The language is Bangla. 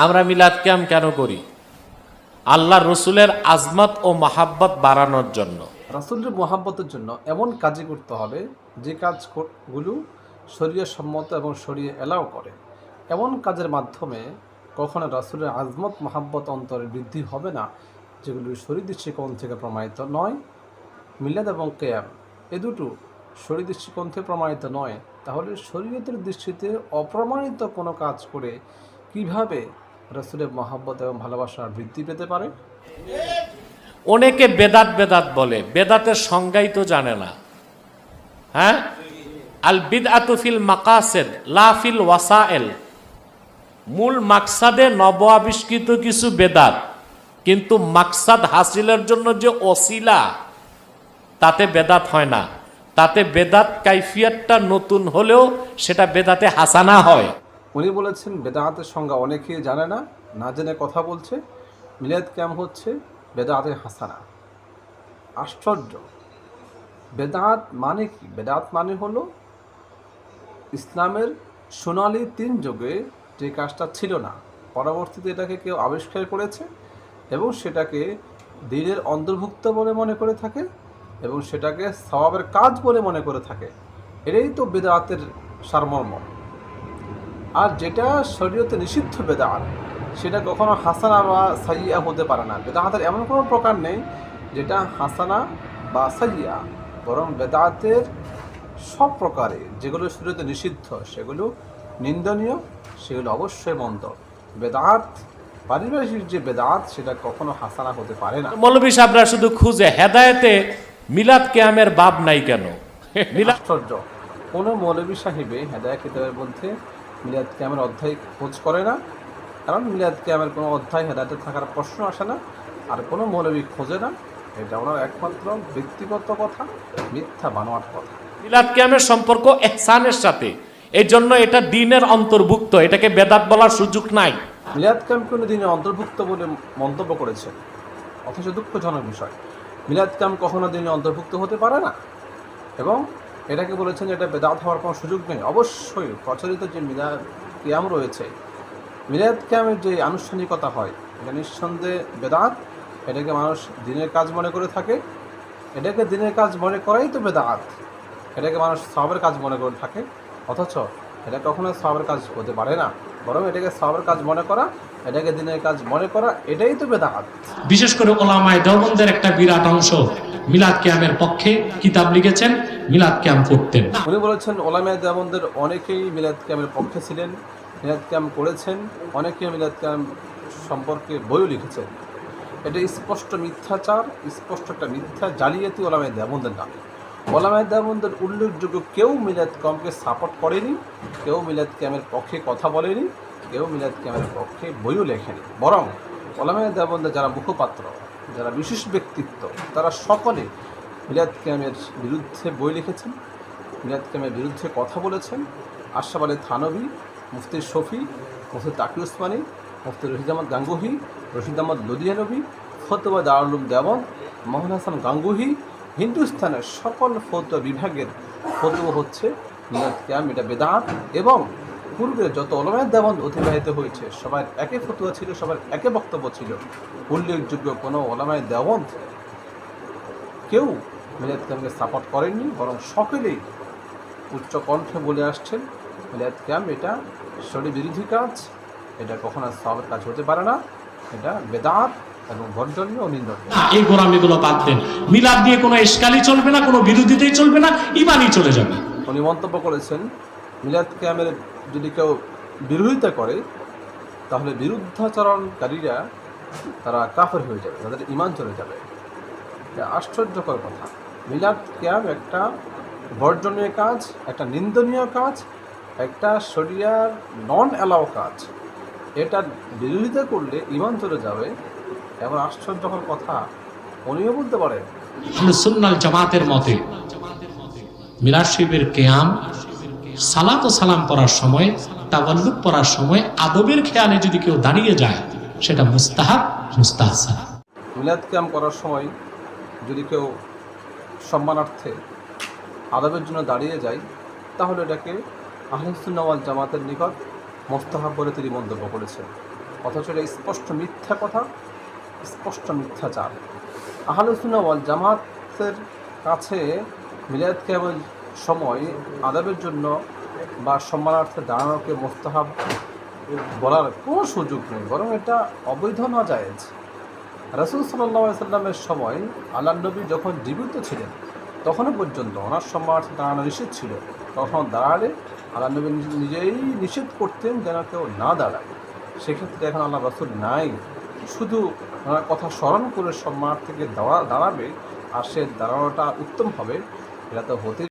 আমরা মিলাদ কিয়াম কেন করি? আল্লাহ রসুলের আজমত ও মাহাব্বত বাড়ানোর জন্য। রাসূলের মোহাব্বতের জন্য এমন কাজই করতে হবে যে কাজগুলো শরীয়ত সম্মত এবং শরীয়ত এলাও করে। এমন কাজের মাধ্যমে কখনো রাসূলের আজমত মোহাব্বত অন্তরে বৃদ্ধি হবে না যেগুলো শরীয়ত দৃষ্টিকোণ থেকে প্রমাণিত নয়। মিলাদ এবং কিয়াম এ দুটো শরীয়ত দৃষ্টিকোণ থেকে প্রমাণিত নয়, তাহলে শরীয়তের দৃষ্টিতে অপ্রমাণিত কোনো কাজ করে কিভাবে রাসূলের মোহাব্বত এবং ভালোবাসা বৃদ্ধি পেতে পারে? অনেকে বেদাত বেদাত বলে, বেদাতের সংজ্ঞাই তো জানে না। হ্যাঁ, আল বিদআতু ফিল মাকাসিদ লা ফিল ওয়াসাইল। মূল মাকসাদে নব আবিষ্কৃত কিছু বেদাত, কিন্তু মাকসাদ হাসিলের জন্য যে ওসিলা, তাতে বেদাত হয় না। তাতে বেদাত কাইফিয়াতটা নতুন হলেও সেটা বেদাতে হাসানা হয়। উনি বলেছেন বেদাতের সংজ্ঞা অনেকেই জানে না, না জেনে কথা বলছে। মিলাদ কিয়াম হচ্ছে বেদাতের হাসানা। আশ্চর্য! বেদাত মানে কি? বেদাত মানে হলো ইসলামের সোনালি 3 যুগে যে কাজটা ছিল না, পরবর্তীতে এটাকে কেউ আবিষ্কার করেছে এবং সেটাকে দ্বীনের অন্তর্ভুক্ত বলে মনে করে থাকে এবং সেটাকে সওয়াবের কাজ বলে মনে করে থাকে। এটাই তো বেদাতের সারমর্ম। আর যেটা শরীয়তে নিষিদ্ধ বেদাত, সেটা কখনো হাসানা বা সাইয়্যা হতে পারে না। বেদাতের এমন কোনো প্রকার নেই যেটা হাসানা বা সাইয়্যা, বরং বেদাতের সব প্রকারে যেগুলো শরীয়তে নিষিদ্ধ সেগুলো নিন্দনীয়, সেগুলো অবশ্যই মন্দ। বেদাত, পারিভাষিক যে বেদাত, সেটা কখনো হাসানা হতে পারে না। মৌলভী সাহেবরা শুধু খুঁজে হেদায়েতে মিলাদ কিয়ামের বাব নাই কেন? মিলাদ আশ্চর্য! কোনো মৌলভী সাহেবে হেদায়েত কিতাবের মধ্যে মিলাদ কিয়ামের অধ্যায় খোঁজ করে না, কারণ মিলাদ কিয়ামের কোনো অধ্যায় হেদায়েতে থাকার প্রশ্ন আসে না, আর কোনো মৌলভী খোঁজে না। এটা ওনার একমাত্র ব্যক্তিগত কথা, মিথ্যা বানোয়াট কথা। মিলাদ কিয়ামের সম্পর্ক ইহসানের সাথে, এই জন্য এটা দ্বীনের অন্তর্ভুক্ত, এটাকে বেদাত বলার সুযোগ নাই। মিলাদ কিয়াম কোনো দিনে অন্তর্ভুক্ত বলে মন্তব্য করেছে, অথচ দুঃখজনক বিষয়, মিলাদ কিয়াম কখনো দিনে অন্তর্ভুক্ত হতে পারে না এবং এটাকে বলেছেন এটা বেদাত হওয়ার কোনো সুযোগ নেই। অবশ্যই প্রচলিত যে মিলাদ কিয়াম রয়েছে, মিলাদ কিয়ামের যে আনুষ্ঠানিকতা হয়, এটা নিঃসন্দেহে বেদাত। এটাকে মানুষ দিনের কাজ মনে করে থাকে, এটাকে দিনের কাজ মনে করাই তো বেদাত। এটাকে মানুষ সওয়াবের কাজ মনে করে থাকে, অথচ এটা কখনো সওয়াবের কাজ হতে পারে না, বরং এটাকে সওয়াবের কাজ মনে করা, এটাকে দিনের কাজ মনে করা, এটাই তো বেদাত। বিশেষ করে ওলামায়ে দেওবন্দের একটা বিরাট অংশ মিলাদ কিয়ামের পক্ষে কিতাব লিখেছেন, মিলাদ কিয়াম করতেন। উনি বলেছেন ওলামায়ে দেওবন্দের অনেকেই মিলাদ কিয়ামের পক্ষে ছিলেন, মিলাদ কিয়াম করেছেন, অনেকেই মিলাদ কিয়াম সম্পর্কে বইও লিখেছেন। এটা স্পষ্ট মিথ্যাচার, স্পষ্ট একটা মিথ্যা জালিয়াতি ওলামায়ে দেওবন্দের নামে। ওলামায়ে দেওবন্দের উল্লেখযোগ্য কেউ মিলাদ কিয়ামকে সাপোর্ট করেনি, কেউ মিলাদ কিয়ামের পক্ষে কথা বলেনি, কেউ মিলাদ কিয়ামের পক্ষে বইও লেখেনি। বরং ওলামায়ে দেওবন্দের যারা মুখপাত্র, যারা বিশেষ ব্যক্তিত্ব, তারা সকলে মিলাদ কিয়ামের বিরুদ্ধে বই লিখেছেন, মিলাদ কিয়ামের বিরুদ্ধে কথা বলেছেন। আশরাফ আলী থানভী, মুফতি শফি, মুফতি তাকি উসমানী, মুফতি রশিদ আহমদ গাঙ্গুহি, রশিদ আহমদ লুধিয়ানবী, ফতোয়া দারুল উলুম দেওবন্দ, মোহাম্মদ হাসান গাঙ্গুহি, হিন্দুস্তানের সকল ফতোয়া বিভাগের ফতোয়া হচ্ছে মিলাদ কিয়াম এটা বেদাত। এবং পূর্বে যত ওলামায়ে দেওবন্দ অতিবাহিত হয়েছে সবার একই ফতোয়া ছিল, সবার একই বক্তব্য ছিল। উল্লেখযোগ্য কোনো ওলামায়ে দেওবন্দ কেউ মিলাদ কিয়ামকে সাপোর্ট করেননি, বরং সকলেই উচ্চ কণ্ঠে বলে আসছেন মিলাদ কিয়াম এটা শরীয়ত বিরোধী কাজ, এটা কখনো সওয়াবের কাজ হতে পারে না, এটা বেদাত এবং বর্জনীয় ও নিন্দনীয়। এই গোরামিগুলো বাদ দেন। মিলাদ দিয়ে কোনো ইশকালি চলবে না, কোনো বিরোধিতাই চলবে না, ইমানই চলে যাবে। উনি মন্তব্য করেছেন মিলাদ কিয়ামের যদি কেউ বিরোধিতা করে তাহলে বিরুদ্ধাচরণকারীরা তারা কাফের হয়ে যাবে, তাদের ঈমান চলে যাবে। এটা আশ্চর্যকর কথা। মিলাদ কিয়াম একটা বর্জনীয় কাজ, একটা নিন্দনীয় কাজ, একটা শরিয়ার নন অ্যালাউ কাজ। এটা বিরোধিতা করলে ঈমান চলে যাবে, এমন আশ্চর্যকর কথা উনিও বলতে পারেন। আহলে সুন্নাত জামাতের মতে মিলাদ শরীফের কিয়াম সালাত ও সালাম পড়ার সময়, তাওয়াল্লুদ পড়ার সময় আদবের খেয়ালে যদি কেউ দাঁড়িয়ে যায়, সেটা মুস্তাহাব, মুস্তাহসান। মিলাদ কিয়াম করার সময় যদি কেউ সম্মানার্থে আদবের জন্য দাঁড়িয়ে যায়, তাহলে এটাকে আহলে সুন্নাত ওয়াল জামাতের নিকট মুস্তাহাব বলে তিনি মন্তব্য করেছেন। অথচ এটা স্পষ্ট মিথ্যা কথা, স্পষ্ট মিথ্যাচার। আহলুস সুন্নাহ ওয়াল জামাতের কাছে মিলাদ কিয়ামের সময় আদাবের জন্য বা সম্মানার্থে দাঁড়ানোকে মোস্তাহাব বলার কোনো সুযোগ নেই, বরং এটা অবৈধ না জায়েজ। রাসূল সাল্লাল্লাহু আলাইহি সাল্লামের সময় আল্লাহর নবী যখন জীবিত ছিলেন তখনও পর্যন্ত ওনার সম্মানার্থে দাঁড়ানো নিষেধ ছিল। তখন দাঁড়ালে আল্লাহর নবী নিজেই নিষেধ করতেন যেন কেউ না দাঁড়ায়। সেক্ষেত্রে এখন আল্লাহ রাসূল নাই, শুধু ওনার কথা স্মরণ করে সম্মানার্থে দাঁড়াবে আর সে দাঁড়ানোটা উত্তম হবে, এটা তো হতে